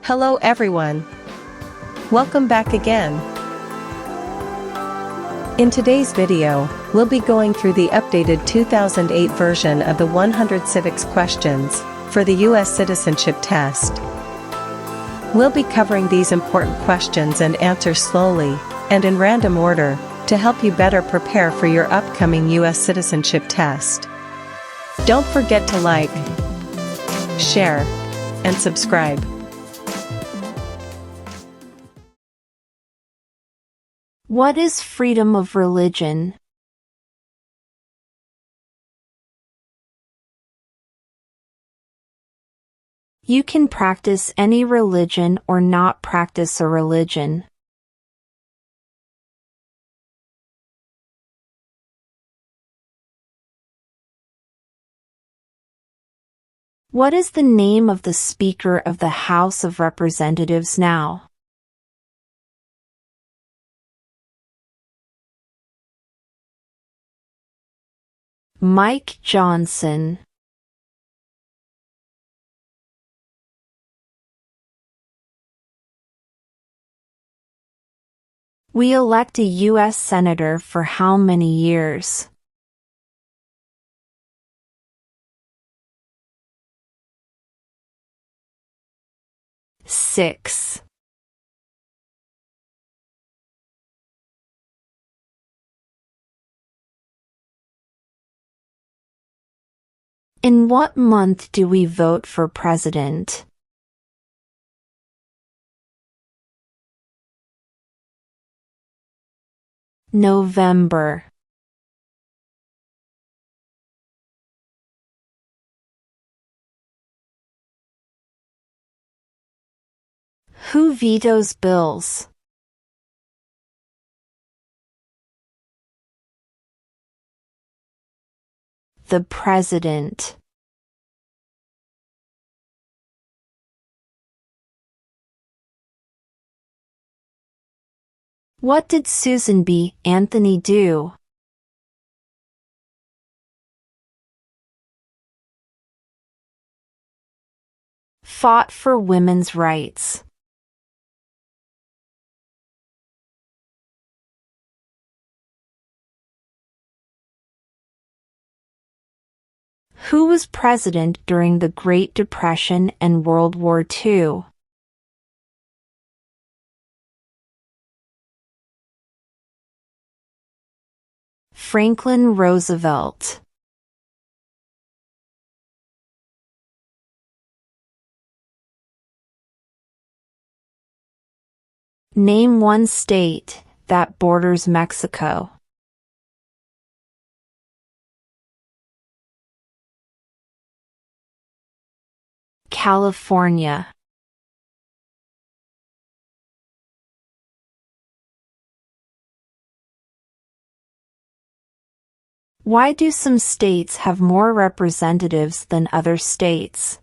Hello everyone. Welcome back again. In today's video, we'll be going through the updated 2008 version of the 100 civics questions for the U.S. citizenship test. We'll be covering these important questions and answers slowly and in random order to help you better prepare for your upcoming U.S. citizenship test. Don't forget to like, share, and subscribe. What is freedom of religion? You can practice any religion or not practice a religion. What is the name of the Speaker of the House of Representatives now? Mike Johnson. We elect a U.S. Senator for how many years? Six. In what month do we vote for president? November. Who vetoes bills? The President. What did Susan B. Anthony do? Fought for women's rights. Who was president during the Great Depression and World War II? Franklin Roosevelt. Name one state that borders Mexico. California. Why do some states have more representatives than other states?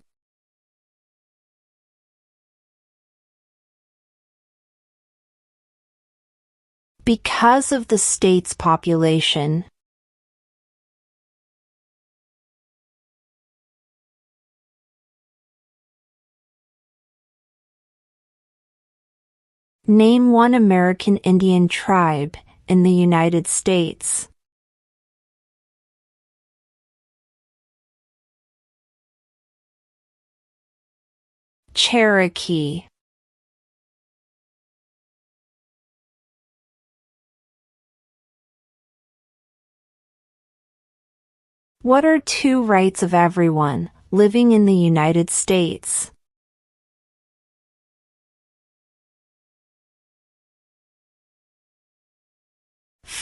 Because of the state's population. Name one American Indian tribe in the United States. Cherokee. What are two rights of everyone living in the United States?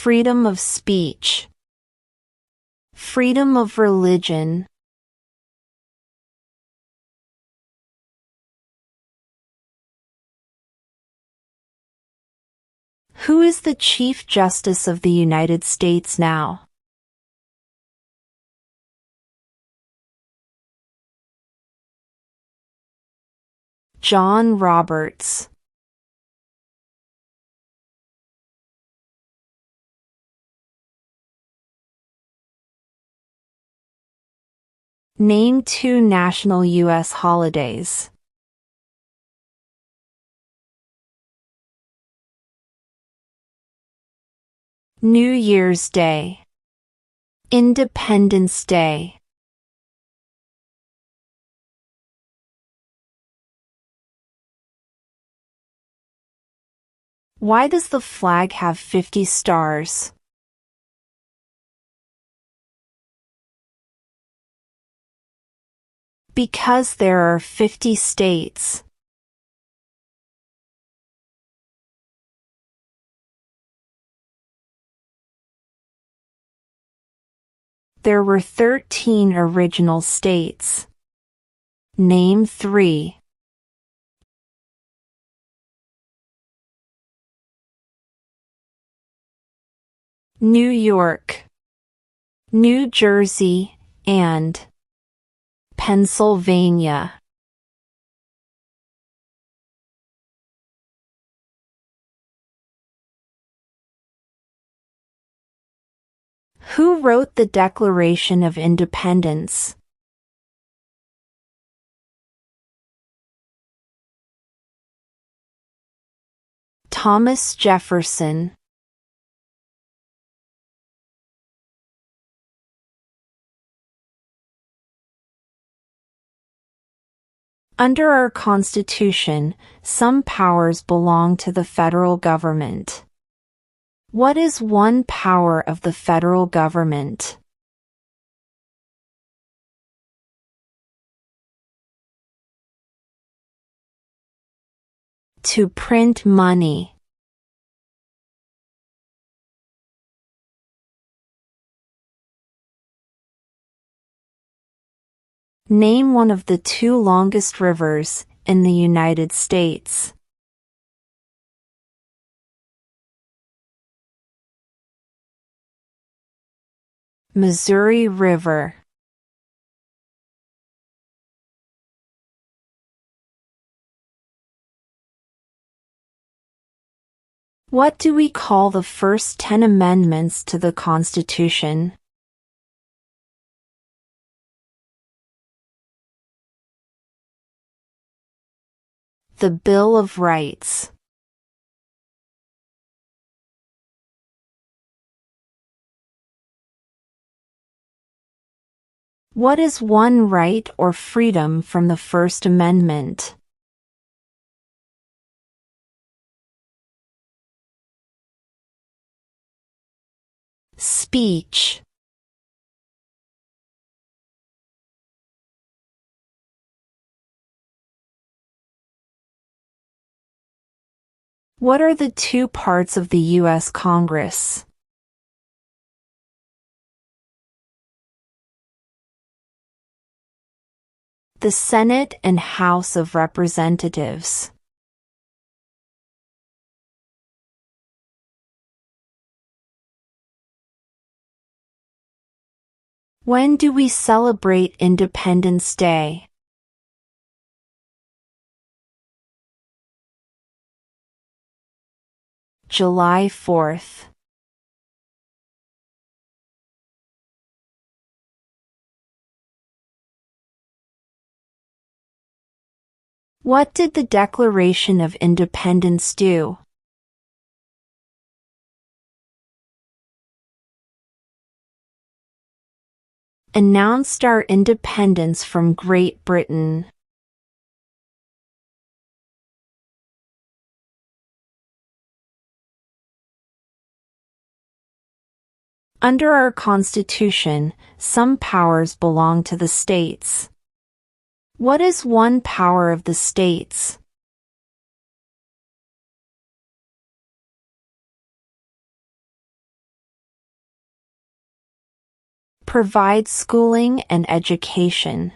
Freedom of speech. Freedom of religion. Who is the Chief Justice of the United States now? John Roberts. Name two national U.S. holidays. New Year's Day. Independence Day. Why does the flag have 50 stars? Because there are 50 states. There were 13 original states. Name 3. New York, New Jersey, and Pennsylvania. Who wrote the Declaration of Independence? Thomas Jefferson. Under our Constitution, some powers belong to the federal government. What is one power of the federal government? To print money. Name one of the 2 longest rivers in the United States. Missouri River. What do we call the first 10 amendments to the Constitution? The Bill of Rights. What is one right or freedom from the First Amendment? Speech. What are the 2 parts of the U.S. Congress? The Senate and House of Representatives. When do we celebrate Independence Day? July 4th. What did the Declaration of Independence do? Announced our independence from Great Britain. Under our Constitution, some powers belong to the states. What is one power of the states? Provide schooling and education.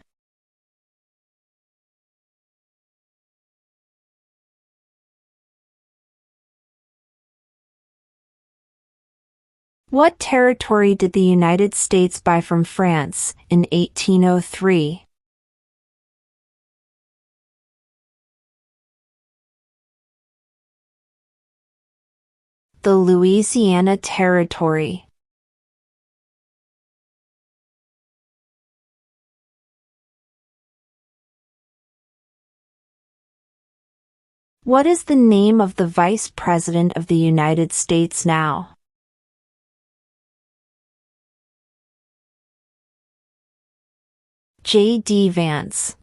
What territory did the United States buy from France in 1803? The Louisiana Territory. What is the name of the Vice President of the United States now? J.D. Vance.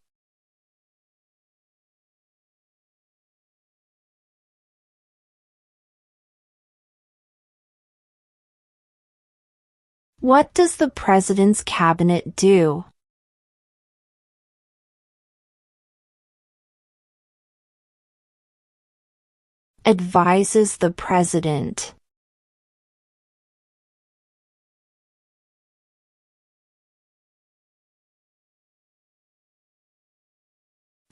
What does the President's Cabinet do? Advises the President.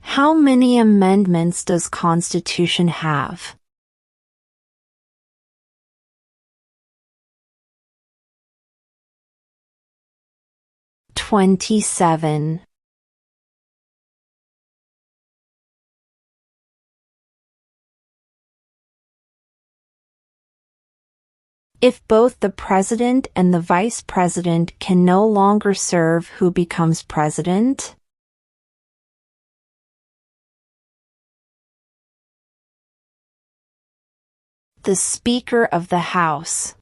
How many amendments does Constitution have? 27. If both the President and the Vice President can no longer serve, who becomes President? The Speaker of the House.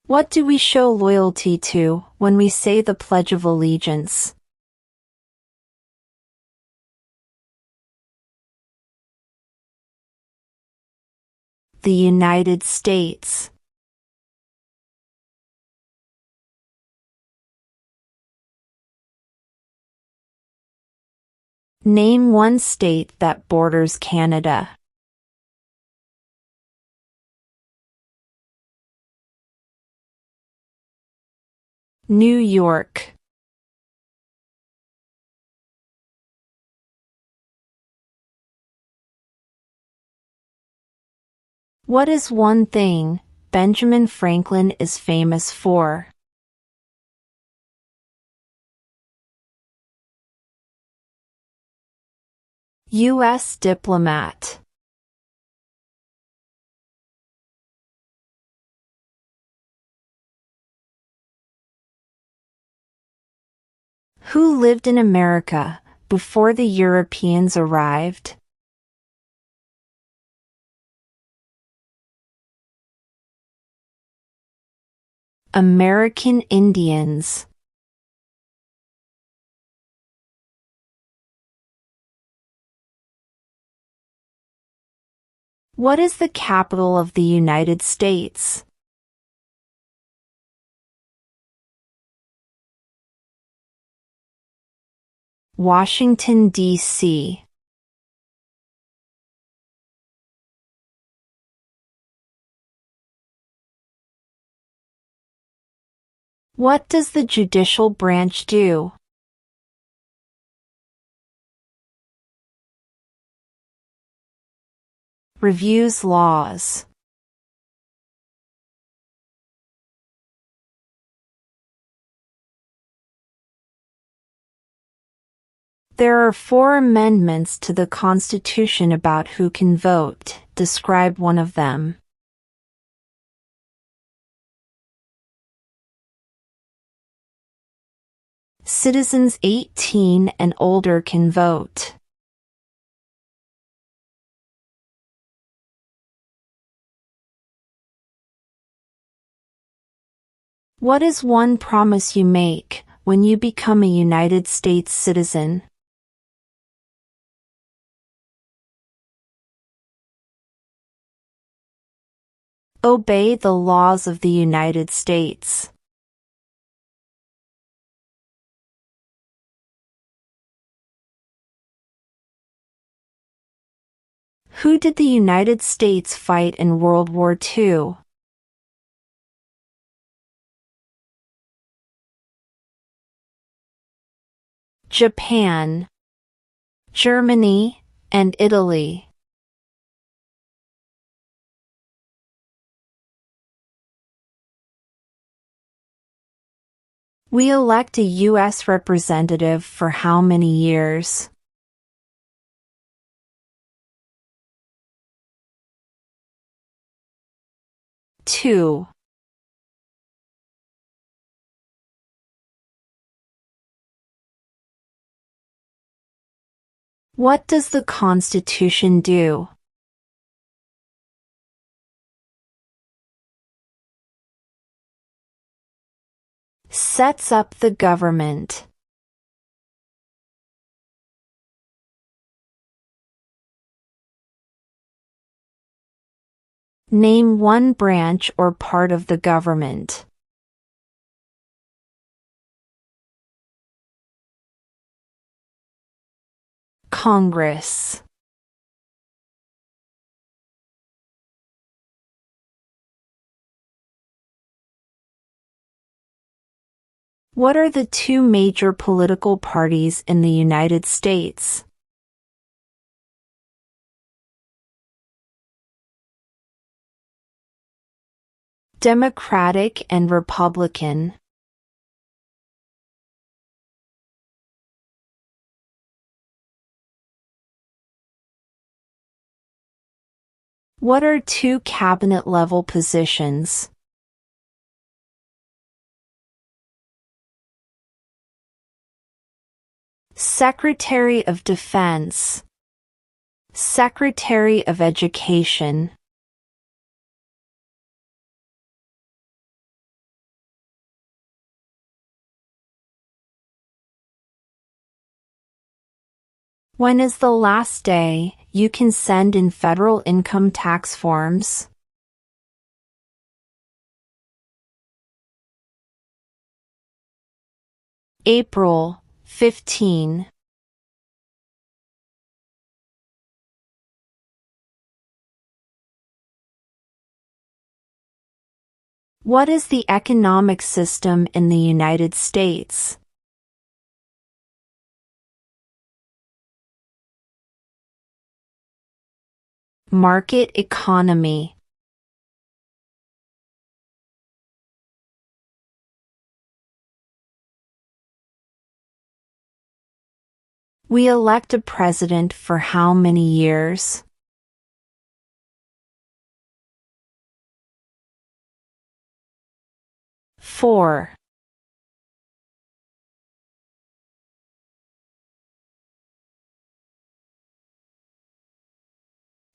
What do we show loyalty to when we say the Pledge of Allegiance? The United States. Name one state that borders Canada. New York. What is one thing Benjamin Franklin is famous for? U.S. diplomat. Who lived in America before the Europeans arrived? American Indians. What is the capital of the United States? Washington, D.C. What does the judicial branch do? Reviews laws. There are 4 amendments to the Constitution about who can vote. Describe one of them. Citizens 18 and older can vote. What is one promise you make when you become a United States citizen? Obey the laws of the United States. Who did the United States fight in World War II? Japan, Germany, and Italy. We elect a U.S. representative for how many years? 2. What does the Constitution do? Sets up the government. Name one branch or part of the government. Congress. What are the two major political parties in the United States? Democratic and Republican. What are two cabinet-level positions? Secretary of Defense. Secretary of Education. When is the last day you can send in federal income tax forms? April 15. What is the economic system in the United States? Market economy. We elect a president for how many years? Four.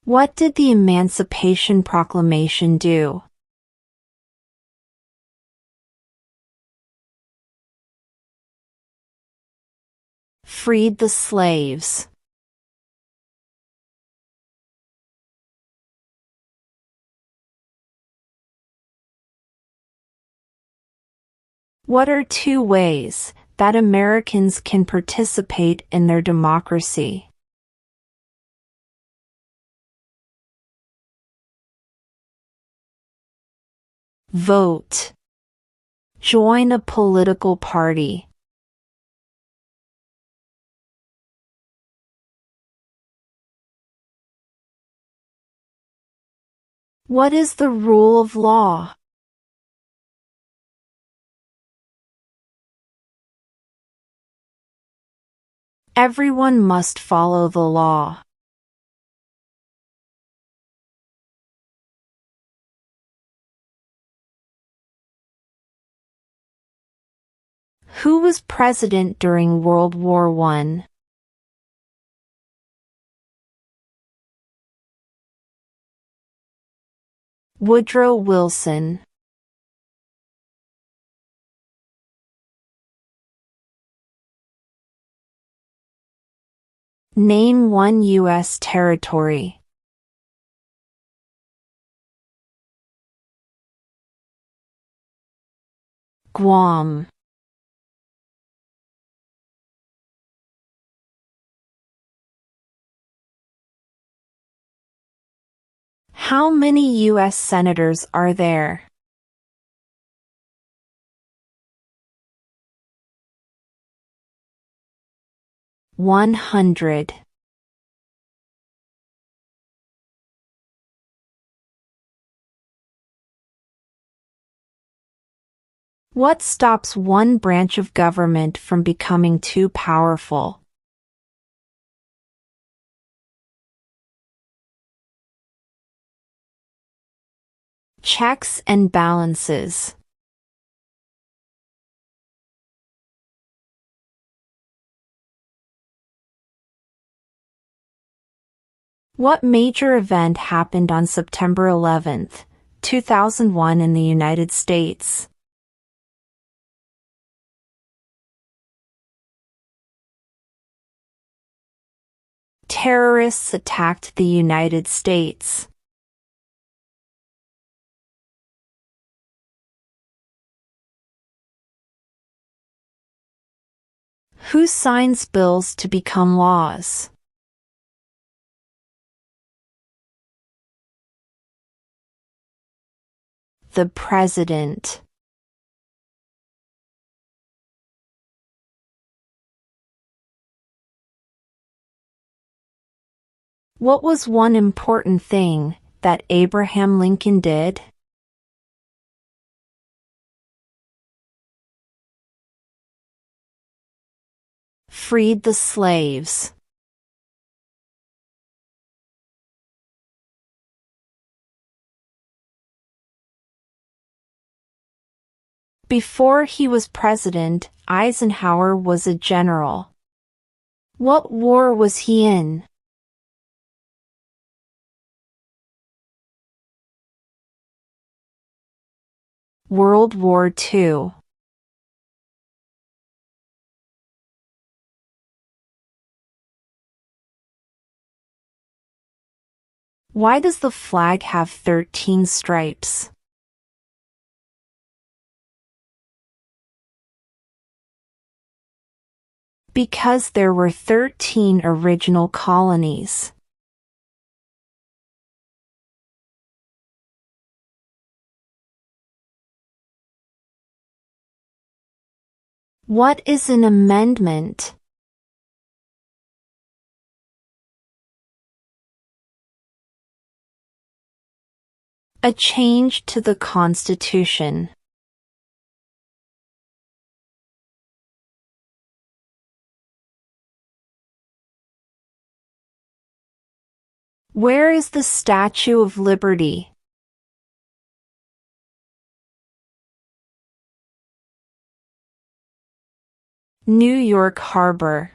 What did the Emancipation Proclamation do? Freed the slaves. What are two ways that Americans can participate in their democracy? Vote. Join a political party. What is the rule of law? Everyone must follow the law. Who was president during World War I? Woodrow Wilson. Name one U.S. territory. Guam. How many U.S. senators are there? $100. What stops one branch of government from becoming too powerful? Checks and balances. What major event happened on September 11, 2001 in the United States? terrorists attacked the United States? Who signs bills to become laws? The President. What was one important thing that Abraham Lincoln did? Freed the slaves. Before he was president, Eisenhower was a general. What war was he in? World War II. Why does the flag have 13 stripes? Because there were 13 original colonies. What is an amendment? A change to the Constitution. Where is the Statue of Liberty? New York Harbor.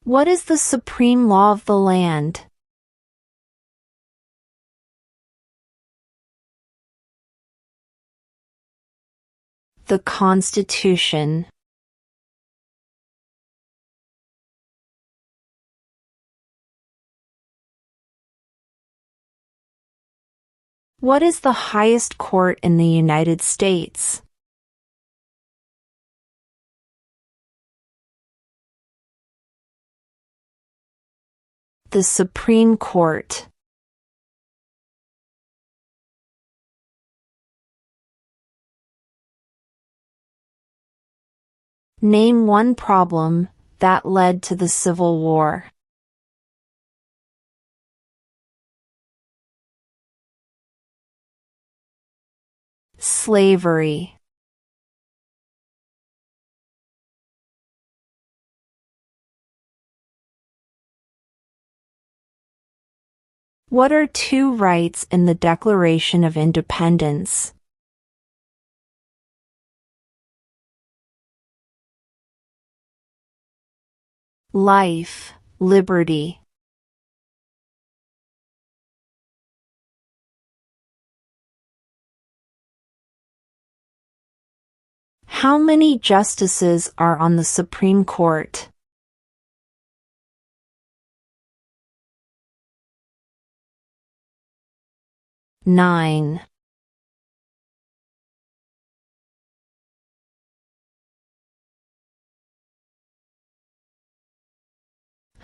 What is the supreme law of the land? The Constitution. What is the highest court in the United States? The Supreme Court. Name one problem that led to the Civil War. Slavery. What are two rights in the Declaration of Independence? Life, liberty. How many justices are on the Supreme Court? 9.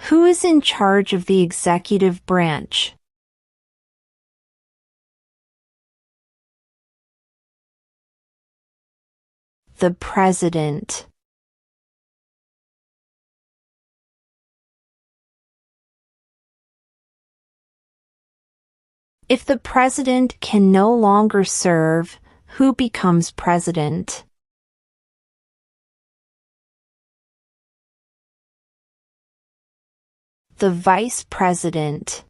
Who is in charge of the executive branch? The President. If the President can no longer serve, who becomes President? The Vice President.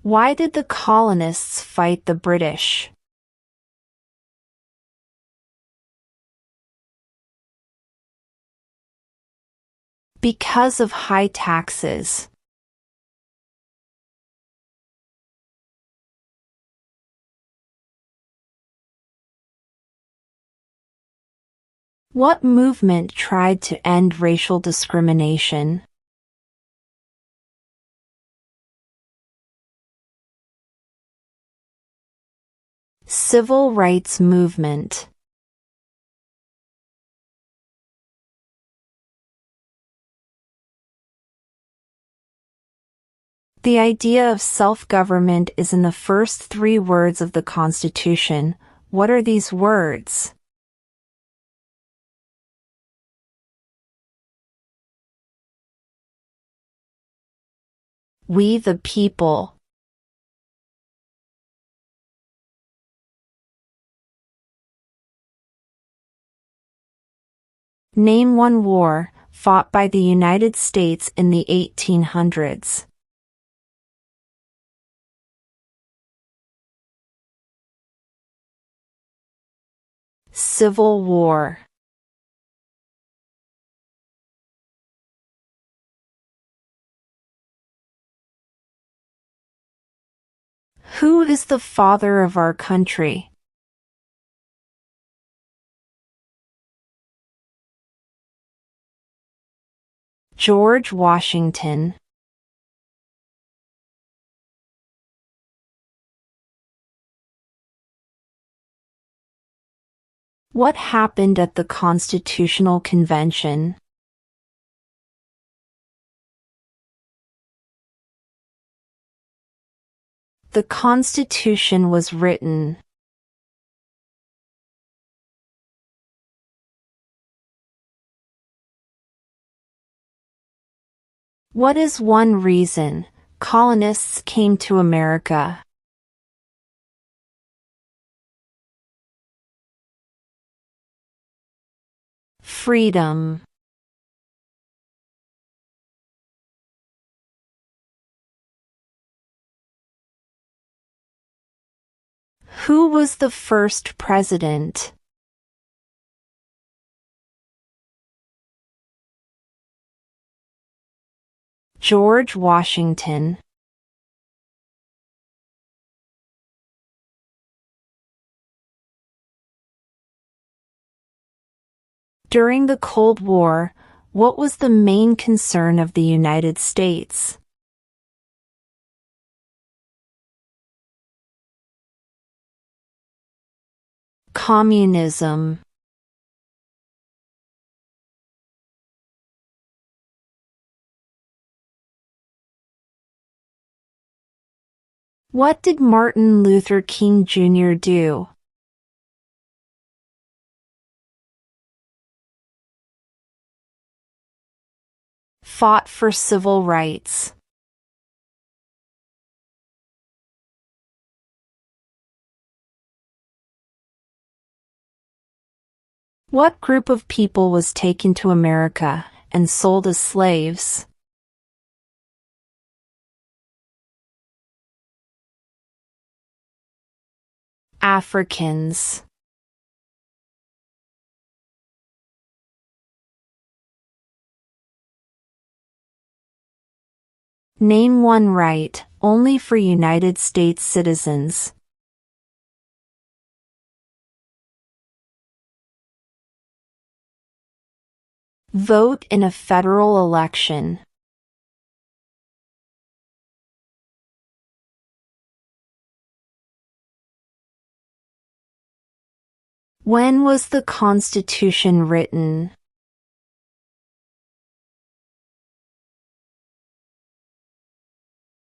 Why did the colonists fight the British? Because of high taxes. What movement tried to end racial discrimination? Civil rights movement. The idea of self-government is in the first 3 words of the Constitution. What are these words? We the people. Name one war fought by the United States in the 1800s. Civil War. Who is the father of our country? George Washington. What happened at the Constitutional Convention? The Constitution was written. What is one reason colonists came to America? Freedom. Who was the first president? George Washington. During the Cold War, what was the main concern of the United States? Communism. What did Martin Luther King Jr. do? Fought for civil rights. What group of people was taken to America and sold as slaves? Africans. Name one right only for United States citizens. Vote in a federal election. When was the Constitution written?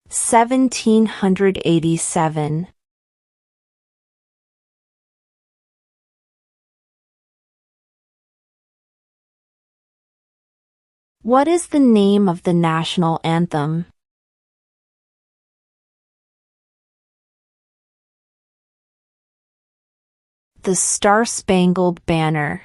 (1787). What is the name of the national anthem? The Star-Spangled Banner.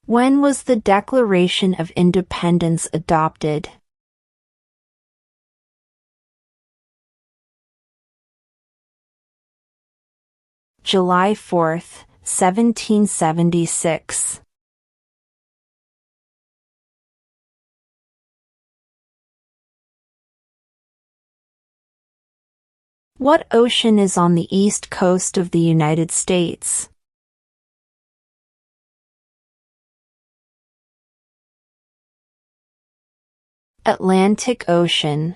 When was the Declaration of Independence adopted? July 4, 1776. What ocean is on the east coast of the United States? Atlantic Ocean.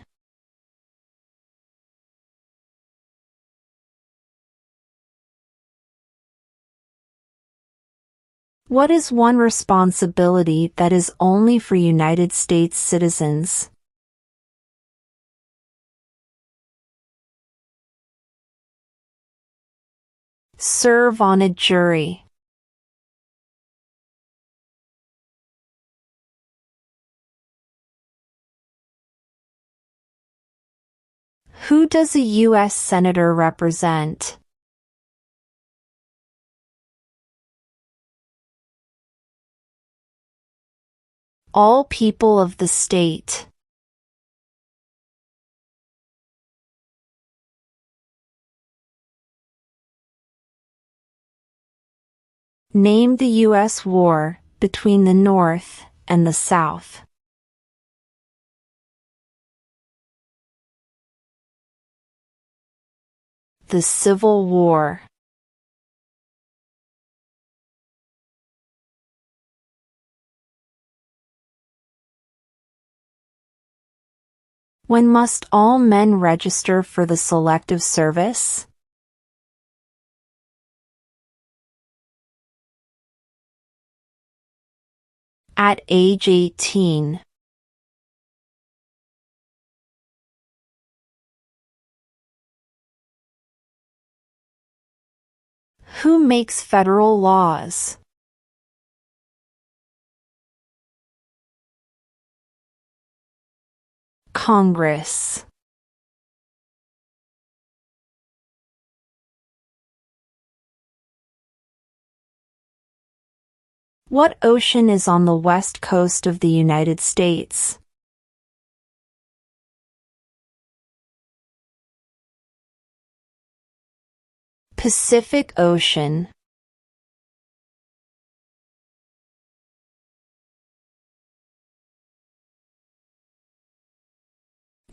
What is one responsibility that is only for United States citizens? Serve on a jury. Who does a U.S. Senator represent? All people of the state. Name the U.S. war between the North and the South. The Civil War. When must all men register for the Selective Service? At age 18. Who makes federal laws? Congress. What ocean is on the west coast of the United States? Pacific Ocean.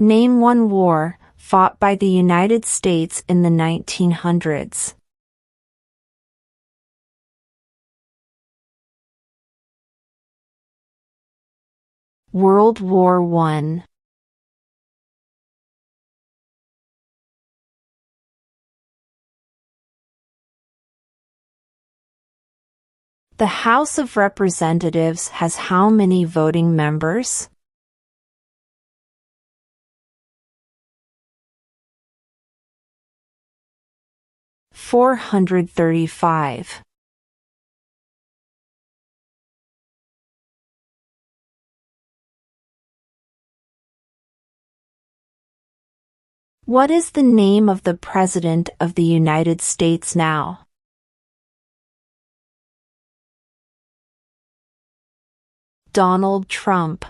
Name one war fought by the United States in the 1900s. World War I. The House of Representatives has how many voting members? $435. What is the name of the President of the United States now? Donald Trump.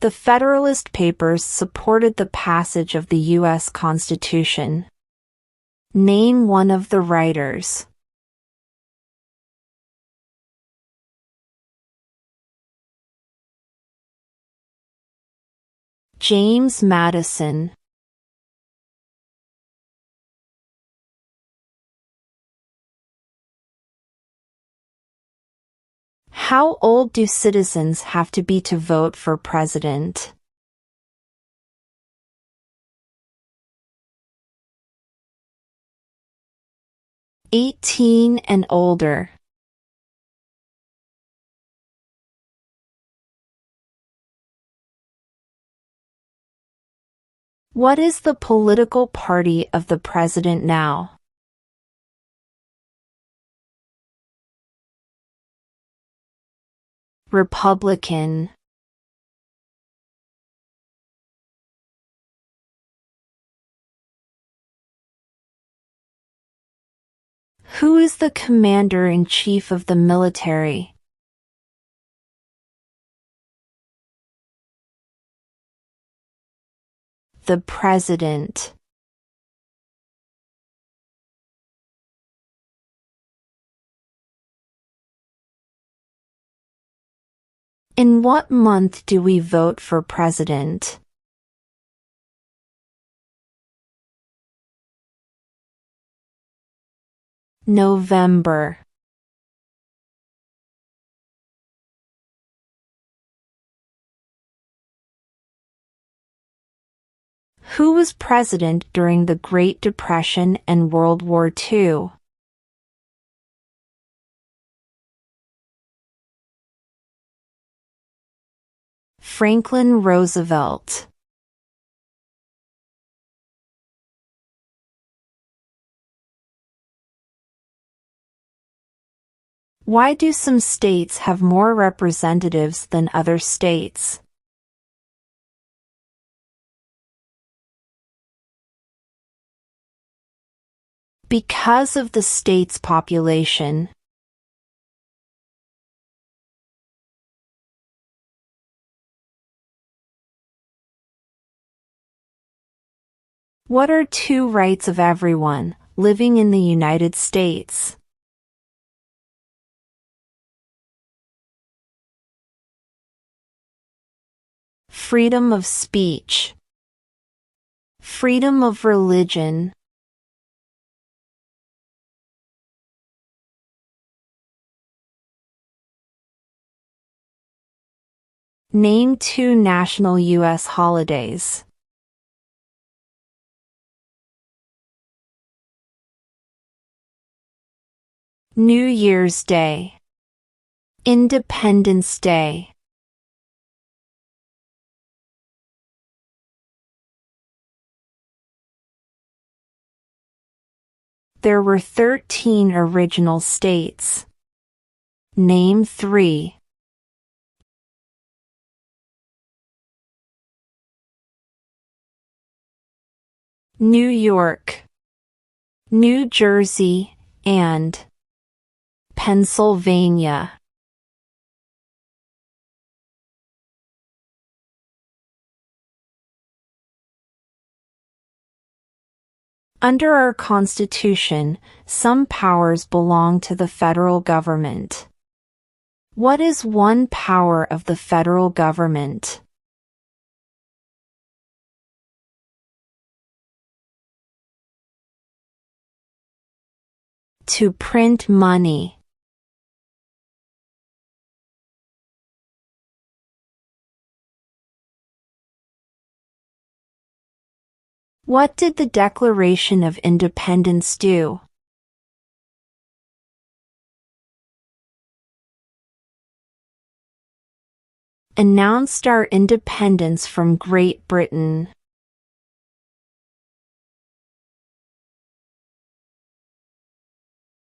The Federalist Papers supported the passage of the U.S. Constitution. Name one of the writers. James Madison. How old do citizens have to be to vote for president? 18 and older. What is the political party of the president now? Republican. Who is the commander-in-chief of the military? The President. In what month do we vote for president? November. Who was president during the Great Depression and World War II? Franklin Roosevelt. Why do some states have more representatives than other states? Because of the state's population. What are two rights of everyone living in the United States? Freedom of speech. Freedom of religion. Name two national U.S. holidays. New Year's Day. Independence Day. There were 13 original states. Name 3. New York, New Jersey, and Pennsylvania. Under our Constitution, some powers belong to the federal government. What is one power of the federal government? To print money. What did the Declaration of Independence do? Announced our independence from Great Britain.